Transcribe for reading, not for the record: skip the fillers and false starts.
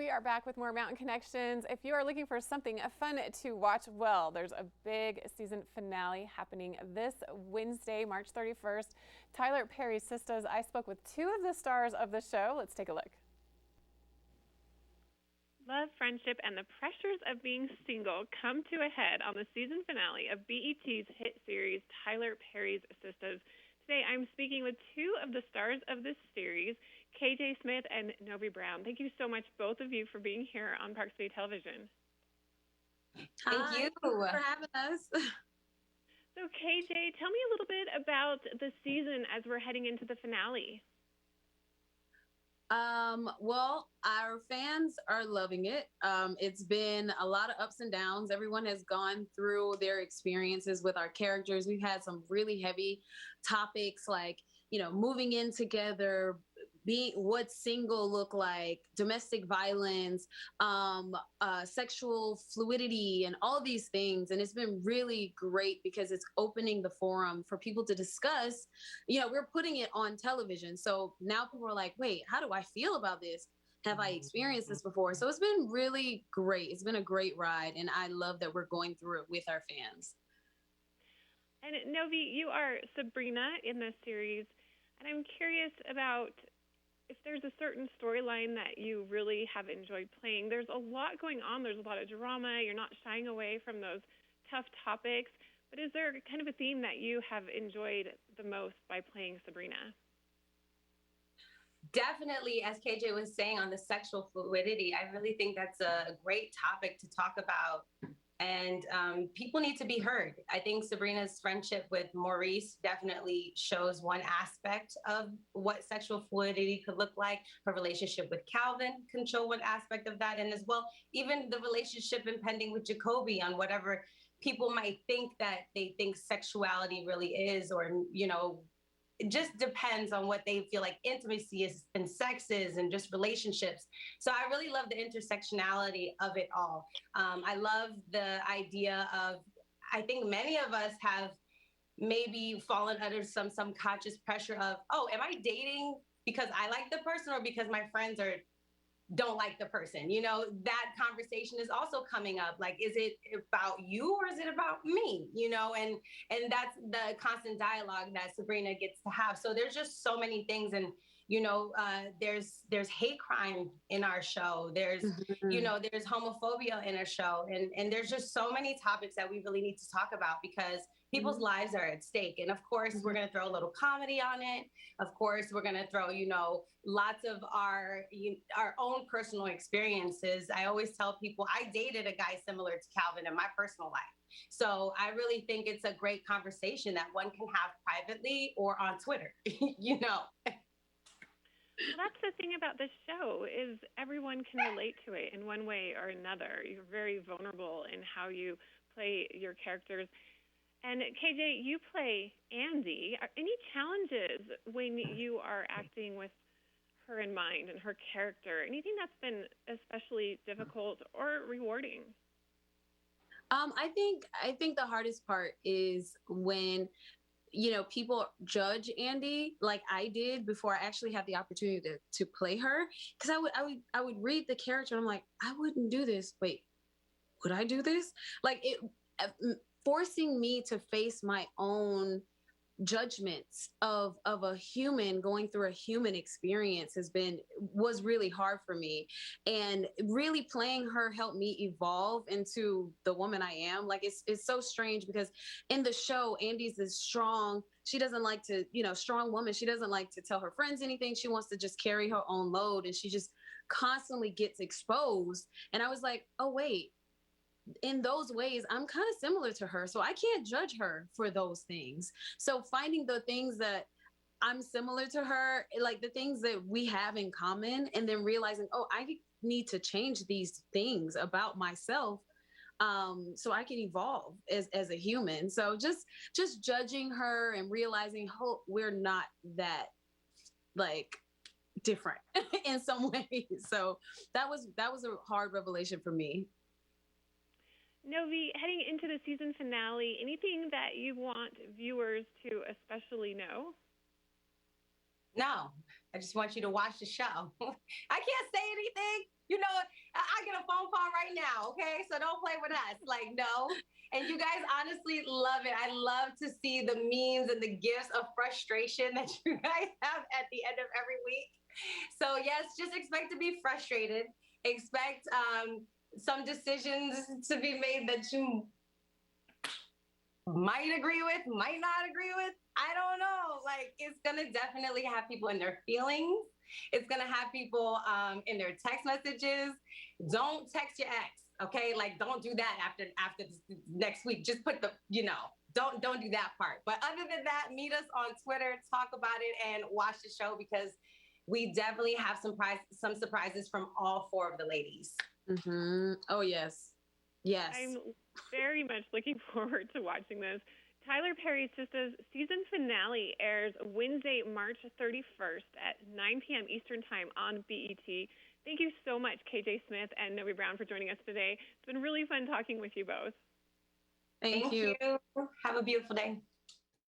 We are back with more Mountain Connections. If you are looking for something fun to watch, well, there's a big season finale happening this Wednesday, March 31st. Tyler, Perry Sistas, I spoke with two of the stars of the show. Let's take a look. Love, friendship, and the pressures of being single come to a head on the season finale of BET's hit series, Tyler, Perry Sistas. Today, I'm speaking with two of the stars of this series, KJ Smith and Novi Brown. Thank you so much, both of you, for being here on Park City Television. Thank you for having us. So, KJ, tell me a little bit about the season as we're heading into the finale. Well, our fans are loving it. It's been a lot of ups and downs. Everyone has gone through their experiences with our characters. We've had some really heavy topics like, moving in together, what single look like, domestic violence, sexual fluidity, and all these things. And it's been really great because it's opening the forum for people to discuss. We're putting it on television. So now people are like, wait, how do I feel about this? Have I experienced this before? So it's been really great. It's been a great ride. And I love that we're going through it with our fans. And Novi, you are Sabrina in this series. And I'm curious about if there's a certain storyline that you really have enjoyed playing. There's a lot going on. There's a lot of drama. You're not shying away from those tough topics. But is there kind of a theme that you have enjoyed the most by playing Sabrina? Definitely, as KJ was saying, on the sexual fluidity, I really think that's a great topic to talk about. And people need to be heard. I think Sabrina's friendship with Maurice definitely shows one aspect of what sexual fluidity could look like. Her relationship with Calvin can show one aspect of that. And as well, even the relationship impending with Jacoby on whatever people might think that they think sexuality really is, or, it just depends on what they feel like intimacy is and sex is and just relationships. So I really love the intersectionality of it all. I love the idea of, I think many of us have maybe fallen under some subconscious pressure of, oh, am I dating because I like the person or because my friends don't like the person? That conversation is also coming up. Like, is it about you or is it about me? And that's the constant dialogue that Sabrina gets to have. So there's just so many things. And, there's hate crime in our show. There's, there's homophobia in our show. And there's just so many topics that we really need to talk about because people's lives are at stake. And of course, we're going to throw a little comedy on it. Of course, we're going to throw, lots of our own personal experiences. I always tell people I dated a guy similar to Calvin in my personal life. So I really think it's a great conversation that one can have privately or on Twitter, Well, that's the thing about this show is everyone can relate to it in one way or another. You're very vulnerable in how you play your characters. And KJ, you play Andy. Are any challenges when you are acting with her in mind and her character? Anything that's been especially difficult or rewarding? I think the hardest part is when people judge Andy like I did before I actually had the opportunity to play her. Because I would read the character and I'm like, I wouldn't do this. Wait, would I do this? Like it forcing me to face my own judgments of a human going through a human experience was really hard for me. And really playing her helped me evolve into the woman I am. Like it's so strange because in the show, Andy's this strong, she doesn't like to, strong woman. She doesn't like to tell her friends anything. She wants to just carry her own load, and she just constantly gets exposed. And I was like, oh wait, in those ways, I'm kind of similar to her. So I can't judge her for those things. So finding the things that I'm similar to her, like the things that we have in common, and then realizing, oh, I need to change these things about myself so I can evolve as a human. So just judging her and realizing, oh, we're not that like different in some ways. So that was a hard revelation for me. Novi, heading into the season finale, anything that you want viewers to especially know? No, I just want you to watch the show. I can't say anything. You know, I get a phone call right now, okay? So don't play with us. Like, no. And you guys honestly love it. I love to see the memes and the gifts of frustration that you guys have at the end of every week. So yes, just expect to be frustrated. Expect some decisions to be made that you might agree with, might not agree with. I don't know. Like, it's gonna definitely have people in their feelings. It's gonna have people in their text messages. Don't text your ex, okay? Like, don't do that after next week. Just put the, don't do that part. But other than that, meet us on Twitter, talk about it, and watch the show because we definitely have some surprises from all 4 of the ladies. Mm-hmm. Oh yes, yes. I'm very much looking forward to watching this. Tyler Perry Sistas season finale airs Wednesday, March 31st at 9 p.m. Eastern Time on BET. Thank you so much, KJ Smith and Novi Brown, for joining us today. It's been really fun talking with you both. Thank you. Have a beautiful day.